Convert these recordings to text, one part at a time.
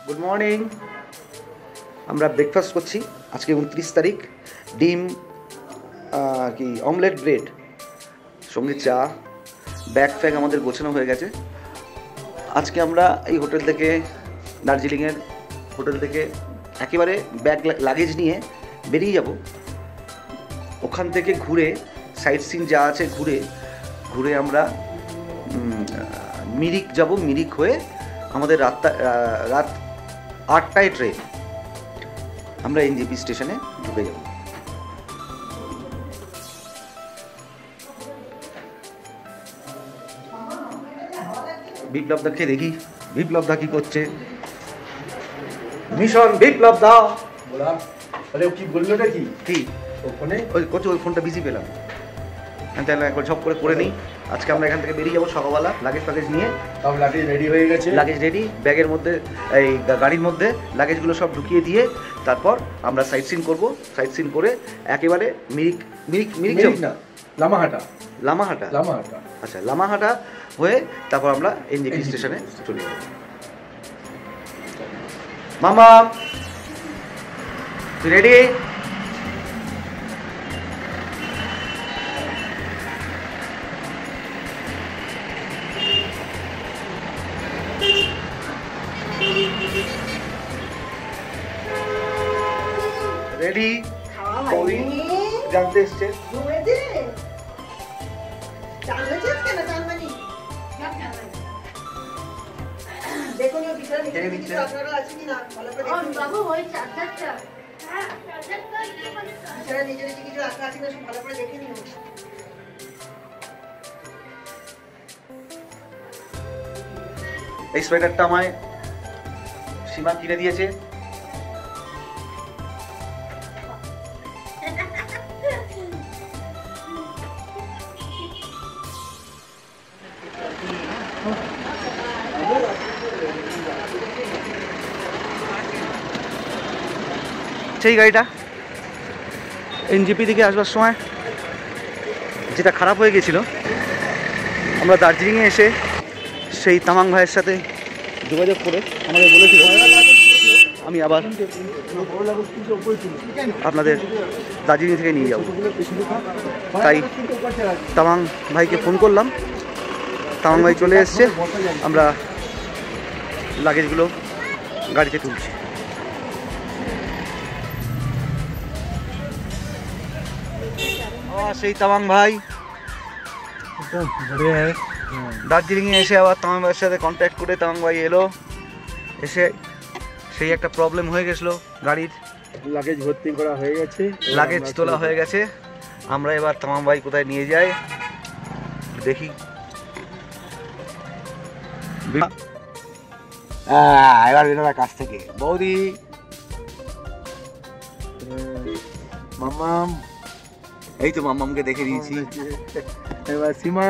Good morning. আমরা breakfast করছি আজকে 29 তারিখ। ডিম কি অমলেট ব্রেড সঙ্গে চা, ব্যাগ ফ্যাগ আমাদের গোছানো হয়ে গেছে। আজকে আমরা এই হোটেল থেকে, দার্জিলিংয়ের হোটেল থেকে একেবারে ব্যাগ লাগেজ নিয়ে বেরিয়ে যাব। ওখান থেকে ঘুরে সাইট সিন যা আছে ঘুরে আমরা মিরিক যাব। মিরিক হয়ে আমাদের রাত 8টায় ট্রেন, আমরা এনজেপি স্টেশনে ঢুকে যাব। বিপ্লবদাকে দেখি, বিপ্লবদা কি করছে। মিশন বিপ্লবদা। বলা আরে ও কি বললো নাকি কি ওখানে ওই করছে, ওই ফোনটা বিজি পেলাম। তাহলে একবার ঝপ করে নিই। আজকে আমরা এখান থেকে বেরিয়ে যাবো সকালবেলা লাগেজ নিয়ে। সব লাগেজ রেডি হয়ে গেছে, লাগেজ রেডি, ব্যাগের মধ্যে এই গাড়ির মধ্যে লাগেজগুলো সব ঢুকিয়ে দিয়ে তারপর আমরা সাইট সিন করবো। সাইট সিন করে একেবারে মিরিক মিরিক মিরিক না লামাহাটা লামাহাটা লামাহাটা আচ্ছা, লামাহাটা হয়ে তারপর আমরা এনজেপি স্টেশনে চলে যাব। মামা তুই রেডি? রেডি? ওই জানতে এসছে। এই সোয়েটারটা আমায় সীমা কিনে দিয়েছে। সেই গাড়িটা এনজেপি থেকে আসবার সময় যেটা খারাপ হয়ে গেছিল, আমরা দার্জিলিংয়ে এসে সেই তামাং ভাইয়ের সাথে যোগাযোগ করে আমাদের বলেছিল আমি আবার আপনাদের দার্জিলিং থেকে নিয়ে যাব। তাই তামাং ভাইকে ফোন করলাম, তামাং ভাই চলে এসছে। আমরা লাগেজগুলো গাড়িতে তুলছি। সেই তামাং ভাই দার্জিলিংয়ে এসে আবার তামাং ভাইয়ের সাথে কন্ট্যাক্ট করে তামাং ভাই এলো। এসে সেই একটা প্রবলেম হয়ে গেছিলো, গাড়ির লাগেজ ভর্তি করা হয়ে গেছে, লাগেজ তোলা হয়ে গেছে। আমরা এবার তামাং ভাই কোথায় নিয়ে যাই দেখি। এবার বেরোবার কাছ থেকে বৌদি মামাম, এই তো মামামকে দেখে দিয়েছি। এবার সীমা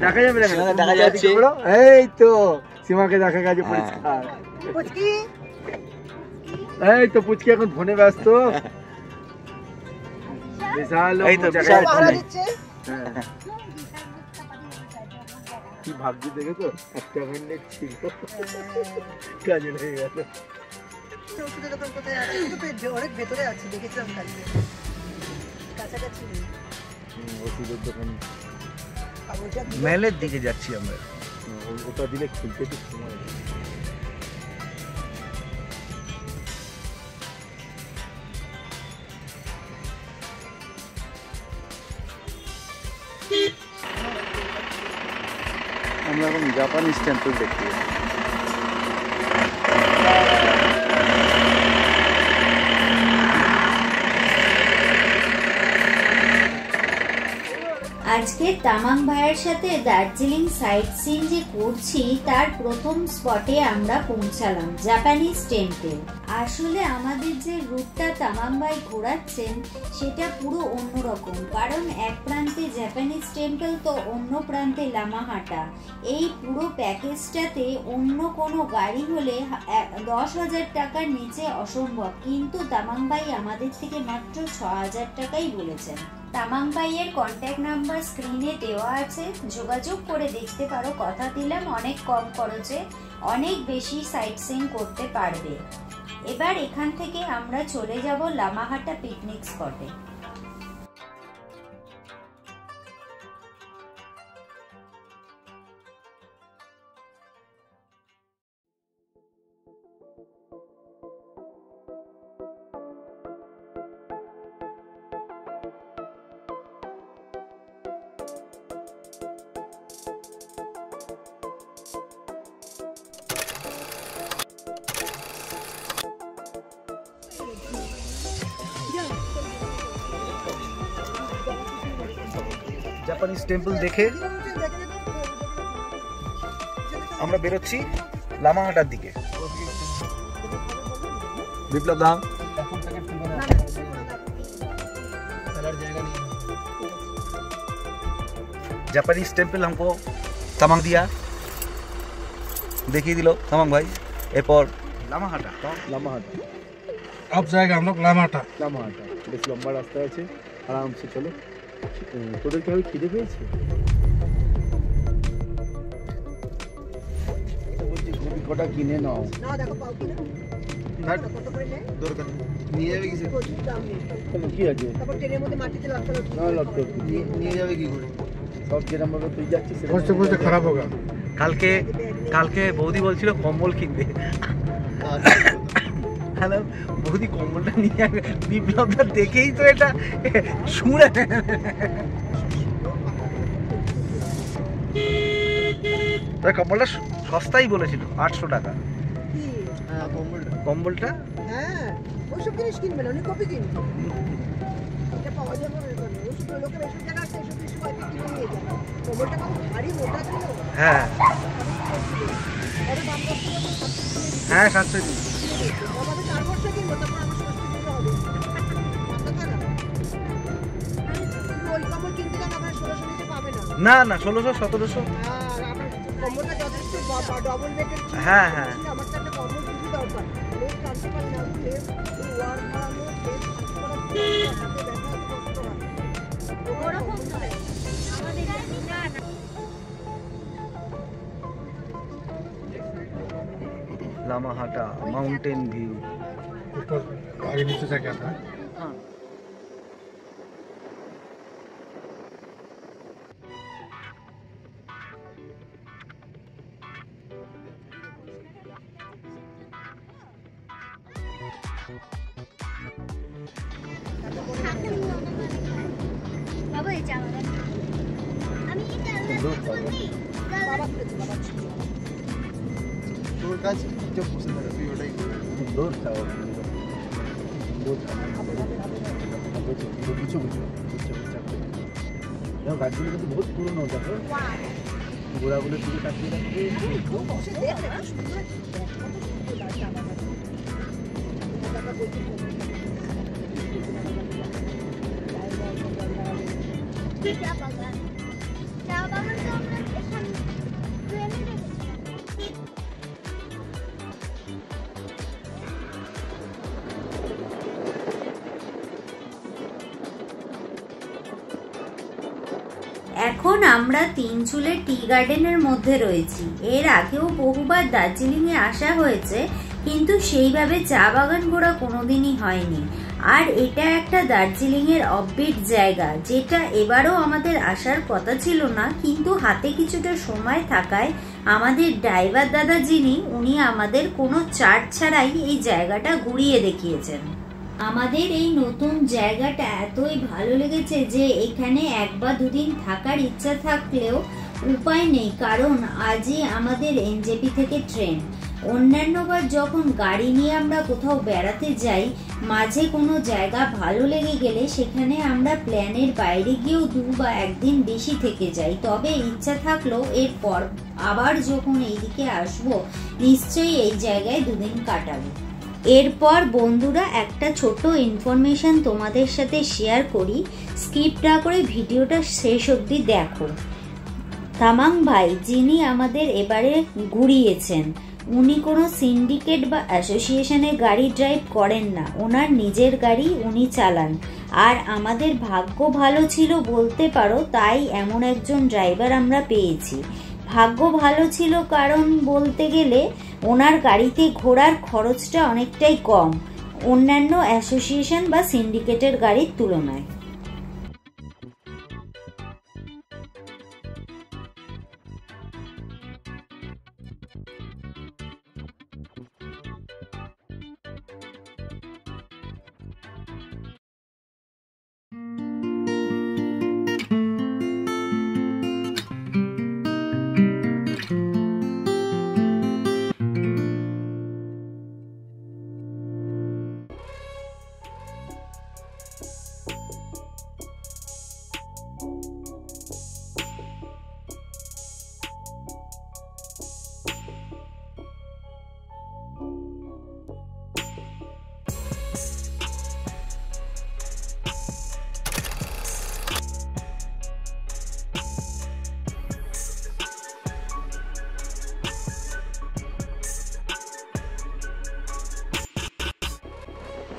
দেখা যাবে, দেখা যাচ্ছে। এই তো সীমাকে দেখা গেছে পরিষ্কার। এই তো পুচকি এখন ফোনে ব্যস্ত। বিশাল এই তো বিশাল ফোনে। কি ভাবছি দেখে তো, একটা ঘন্টে ছিল কাজে হয়ে গেল। অনেক ভেতরে আছে, দেখেছিলাম কাছাকাছি ওষুধের দোকান মেলের দিকে যাচ্ছি আমরা। ওটা দিলে খুলতে একটু সময় লাগে। আমরা এখন জাপানিজ টেম্পল দেখতে যাচ্ছি। আজকে তামাং ভাইয়ের সাথে দার্জিলিং সাইট সিন যে করছি তার প্রথম স্পটে আমরা পৌঁছালাম, জাপানিজ টেম্পল। আসলে আমাদের যে রুটটা তামাং ভাই ঘোরাচ্ছেন সেটা পুরো অন্যরকম, কারণ এক প্রান্তে জাপানিজ টেম্পল তো অন্য প্রান্তে লামাহাটা। এই পুরো প্যাকেজটাতে অন্য কোনো গাড়ি হলে 10,000 টাকার নিচে অসম্ভব, কিন্তু তামাং ভাই আমাদের থেকে মাত্র 6,000 টাকাই বলেছেন। তামাং ভাইয়ের কন্ট্যাক্ট নাম্বার স্ক্রিনে দেওয়া আছে, যোগাযোগ করে দেখতে পারো। কথা দিলাম অনেক কম খরচে অনেক বেশি সাইট সিইং করতে পারবে। এবার এখান থেকে আমরা চলে যাব লামাহাটা পিকনিক স্পটে। জাপানিজ টেম্পল দেখে আমরা বেরোচ্ছি লামাহাটার দিকে। বিপ্লব দাম जापानीज टेम्पल हमको तमांग दिया, देखिए दिलो तमांग भाई। एरपर लामाहाटा लामाहाटा अब जाएगा हम लोग लामाहाटा। लामाहाटा বেশ লম্বা রাস্তা আছে, আরামসে চলো। তোদের কি খিদে পেয়েছে? কটা কিনে নাও। না দেখো পাও কিনা কত করে নেয়? দরকার নিয়ে যাবে কি? প্রচুর দাম নেই। তাহলে কি আছে? তারপর ট্রেনের মধ্যে মাটিতে লটকা লটকি না লটকে নিয়ে যাবে কি করে? সব যেরকম ভাবে তুই যাচ্ছিস বুঝতে বুঝতে খারাপ होगा। কালকে কালকে বৌদি বলছিল কম্বল কিনবে। হ্যালো বৌদি কম্বলটা নিয়ে যাবে, বিপ্লবটা দেখেই তো এটা শুনে কম্বলটা সস্তাই বলেছিল 800 টাকা। কি? হ্যাঁ কম্বলটা হ্যাঁ ওইসব জিনিস কিনবে না, উনি কপি কিনবে। এটা পাওয়া যাবে না এখানে। ওইসব লোকের এসব জায়গা আছে, এসব কিছু হয়তো কিনে নিয়ে যায়। কম্বলটা কত ভারী মোটা ছিল। হ্যাঁ আরে দাম কত ছিল? হ্যাঁ 700 আমাদের 4 বছর কিনবো, তারপর আমার 60 কিনতে হবে। মাথা খারাপ। ওই কম্বল কিনতে গেলে আমার 1600 নিচে পাবে না। না না 1600 1700। আর আমার কম্বলটা যথেষ্ট ডবল বেডের ছিল। হ্যাঁ, হ্যাঁ। আমার তো একটা কম্বল খুবই দরকার। লেপ টানতে পারি না, লেপ ওয়ার করানো, লেপ টানতে পারা, হাতে ব্যথা হতে কষ্ট হয়। ওরকম নয়। আমাদের না না। Lamahatta mountain view. ऊपर आगे नीचे से क्या था? বাবা এই চা বাগান আমি এটা বাবা করেছে, বাবা ছিল। তোর কাছে जो पसंद है তুই ওটাই কর। দূর যাও দূর বুঝছো গাছগুলো কিন্তু বহুত পুরনো, দেখো গোড়াগুলো দিকে কাটিয়ে রাখবে। ও বসে দেখ না, সুন্দর দেখ, কত সুন্দর গাছ চা বাগান। টাকা বলতে চা বাগান তো আমরা এখানে ট্রেনে দেখেছি। এখন আমরা তিনচুলের টি গার্ডেনের মধ্যে রয়েছি। এর আগেও বহুবার দার্জিলিংয়ে আসা হয়েছে, কিন্তু সেইভাবে চা বাগান ঘোরা কোনোদিনই হয়নি। আর এটা একটা দার্জিলিংয়ের অফবিট জায়গা, যেটা এবারও আমাদের আসার কথা ছিল না, কিন্তু হাতে কিছুটা সময় থাকায় আমাদের ড্রাইভার দাদা যিনি, উনি আমাদের কোনো চার্জ ছাড়াই এই জায়গাটা ঘুরিয়ে দেখিয়েছেন। আমাদের এই নতুন জায়গাটা এতই ভালো লেগেছে যে এখানে 1 বা 2 দিন থাকার ইচ্ছা থাকলেও উপায় নেই, কারণ আজই আমাদের এনজেপি থেকে ট্রেন। অন্যান্যবার যখন গাড়ি নিয়ে আমরা কোথাও বেড়াতে যাই, মাঝে কোনো জায়গা ভালো লেগে গেলে সেখানে আমরা প্ল্যানের বাইরে গিয়েও 2 বা 1 দিন বেশি থেকে যাই। তবে ইচ্ছা থাকলেও এরপর আবার যখন এইদিকে আসবো, নিশ্চয়ই এই জায়গায় 2 দিন কাটাবো। এরপর বন্ধুরা একটা ছোট ইনফরমেশন তোমাদের সাথে শেয়ার করি, স্কিপ না করে ভিডিওটা শেষ অবধি দেখো। তামাং ভাই যিনি আমাদের এবারে ঘুরিয়েছেন, উনি কোনো সিন্ডিকেট বা অ্যাসোসিয়েশনে গাড়ি ড্রাইভ করেন না, ওনার নিজের গাড়ি উনি চালান। আর আমাদের ভাগ্য ভালো ছিল বলতে পারো, তাই এমন একজন ড্রাইভার আমরা পেয়েছি। ভাগ্য ভালো ছিল কারণ বলতে গেলে ওনার গাড়িতে ঘোরার খরচটা অনেকটাই কম অন্যান্য অ্যাসোসিয়েশন বা সিন্ডিকেটের গাড়ির তুলনায়।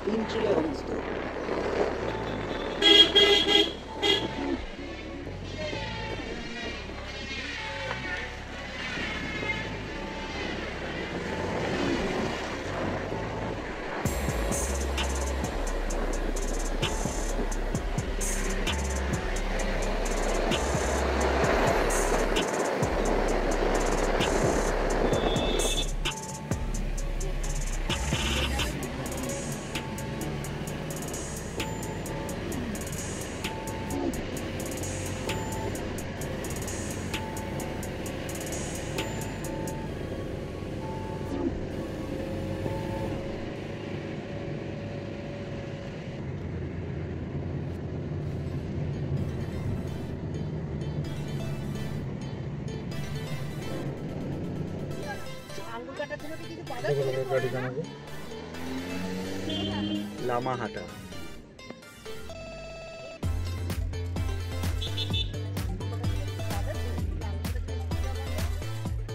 তিনচুলে হোমস্টে। লামাহাটা।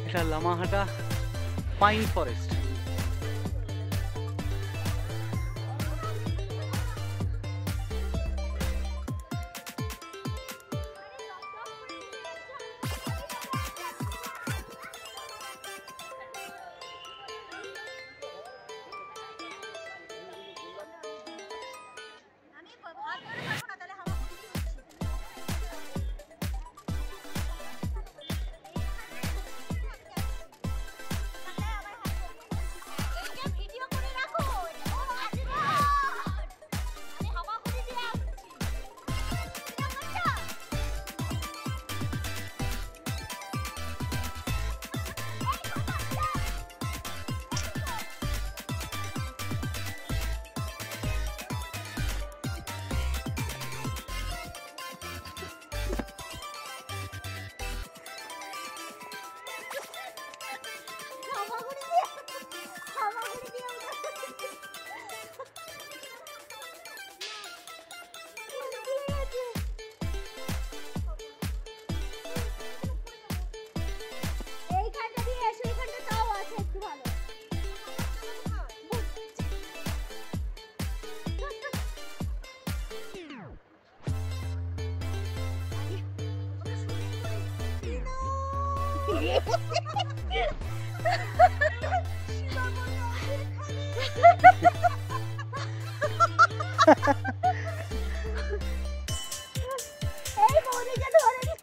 এটা লামাহাটা পাইন ফরেস্ট।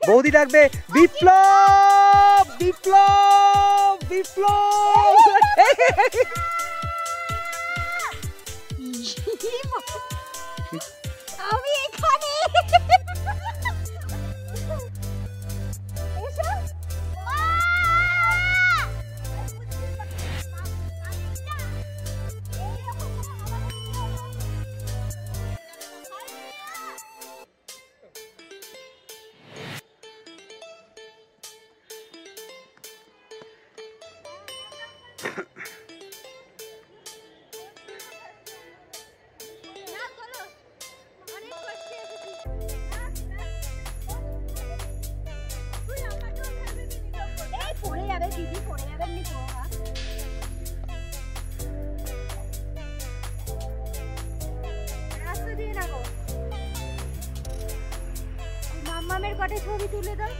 বৌদি ডাকবে বিপ্লব বিপ্লব বিপ্লব। আমি এখানে পড়ে যাবে দিদি, পড়ে যাবে। একটা ছবি তুলে দাও।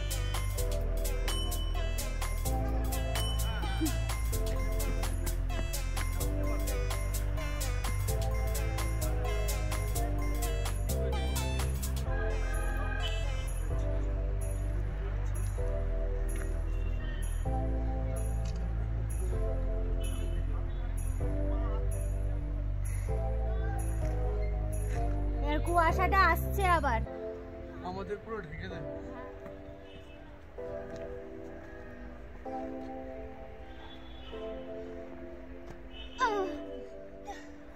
এর কুয়াশাটা আসছে আবার। আমাদের পুরো ঢেকে দেয়।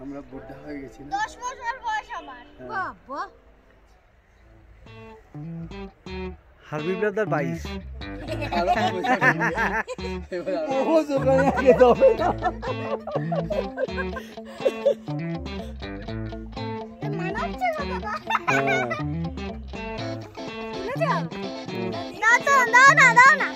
আমরা বুদ্ধা হয়ে গেছি না? 10 বছর বয়স আমার। বাবা হারবি ব্রাদার 22। ও জোগাড় আগে দাও না। মানাচ্ছে না বাবা। তুলে দাও। দাও তো, দাও না, দাও না।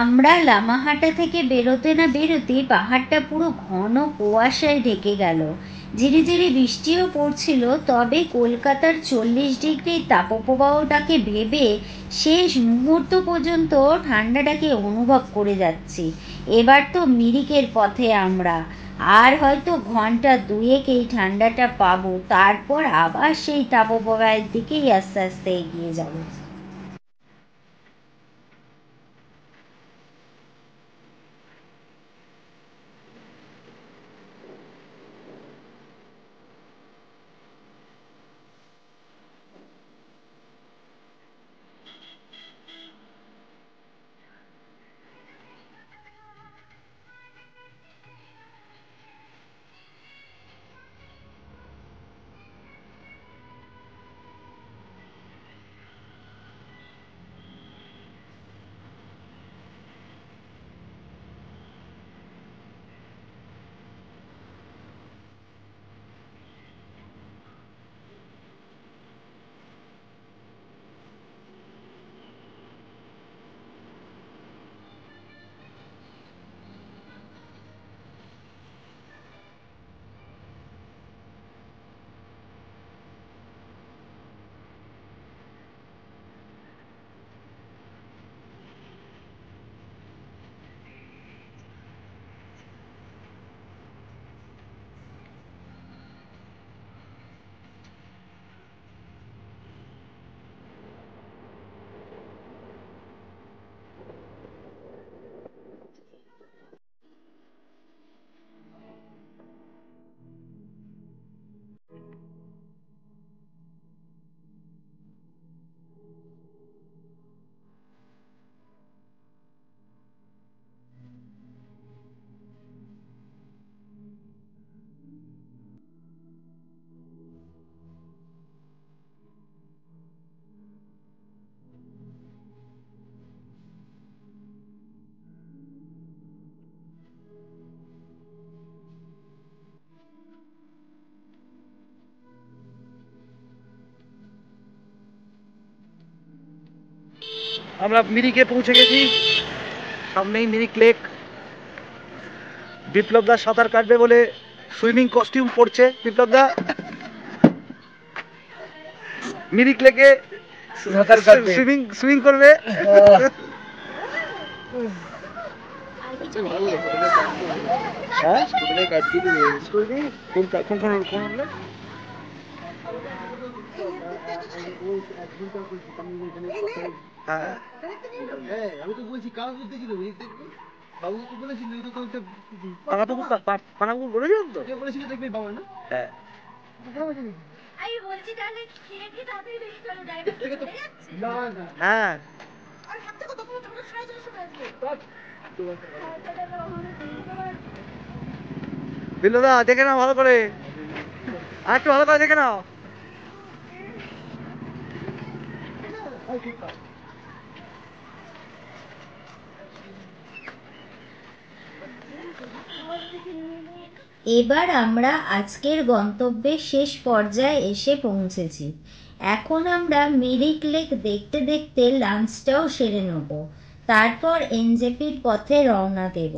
আমরা লামাহাটা থেকে বেরোতে না বেরোতে পাহাড়টা পুরো ঘন কুয়াশায় ঢেকে গেল। ধীরে ধীরে বৃষ্টিও পড়ছিল, তবে কলকাতার 40 ডিগ্রি তাপপ্রবাহটাকে ভেবে শেষ মুহূর্ত পর্যন্ত ঠান্ডাটাকে অনুভব করে যাচ্ছি। এবার তো মিরিকের পথে আমরা, আর হয়তো ঘন্টা 2 এই ঠান্ডাটা পাবো, তারপর আবার সেই তাপপ্রবাহের দিকেই আস্তে আস্তে এগিয়ে যাবো। আমরা মিরিকে পৌঁছে গেছি, সামনেই মিরিক লেক। বিপ্লব দা সাঁতার কাটবে বলে সুইমিং কস্টিউম পরছে। বিপ্লব দা মিরিক লেকে সাঁতার কাটবে। সুইমিং করবে। হ্যাঁ আমি তো বলছি কার মধ্যে ছিল বাবু তো বলেছিল পানাপুর বলেছিলাম তো। বলেছিল দেখবি বাবা না হ্যাঁ আমি বলছি তাহলে খেয়ে খেয়ে তাড়াতাড়ি বেরিয়ে চলো, ড্রাইভার চলে যাচ্ছে। না না হ্যাঁ আর হাতে কত পুরো তোমরা 4:30 সময় আসবে। বিপ্লব দা দেখে নাও ভালো করে, আর একটু ভালো করে দেখে নাও। এবার আমরা আজকের গন্তব্যের শেষ পর্যায়ে এসে পৌঁছেছি। এখন আমরা মিরিক লেক দেখতে দেখতে লাঞ্চটাও সেরে নেব, তারপর এনজেপির পথে রওনা দেব।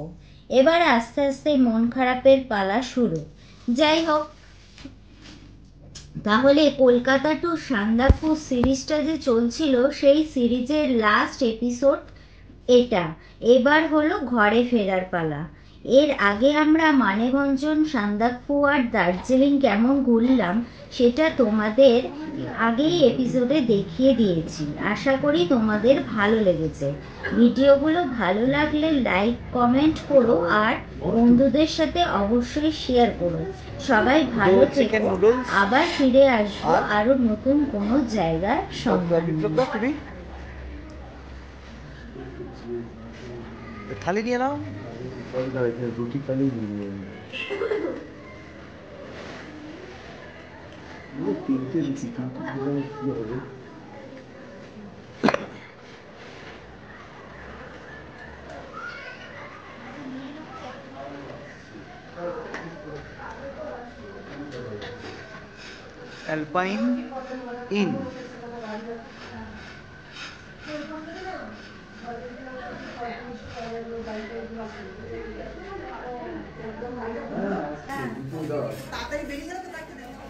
এবার আস্তে আস্তে মন খারাপের পালা শুরু। যাই হোক, তাহলে কলকাতা টু সান্দাকফু সিরিজটা যে চলছিল, সেই সিরিজের লাস্ট এপিসোড এটা। এবার হলো ঘরে ফেরার পালা। এর আগে আমরা মানেভঞ্জন, সান্দাকফু আর দার্জিলিং কেমন ঘুরলাম সেটা তোমাদের আগেই এপিসোডে দেখিয়ে দিয়েছি। আশা করি তোমাদের ভালো লেগেছে। ভিডিওগুলো ভালো লাগলে লাইক কমেন্ট করো আর বন্ধুদের সাথে অবশ্যই শেয়ার করো। সবাই ভালো থেকো। আবার ফিরে আসবো আরো নতুন কোনো জায়গার সন্ধান নিয়ে। বিপ্লব দা তুমি থালি নিয়ে নাও। রুটি খালি তিনটে রুটি কি হবে? Alpine in. তাড়াতাড়ি বেরিয়ে গেলে তো তাকে দেখো।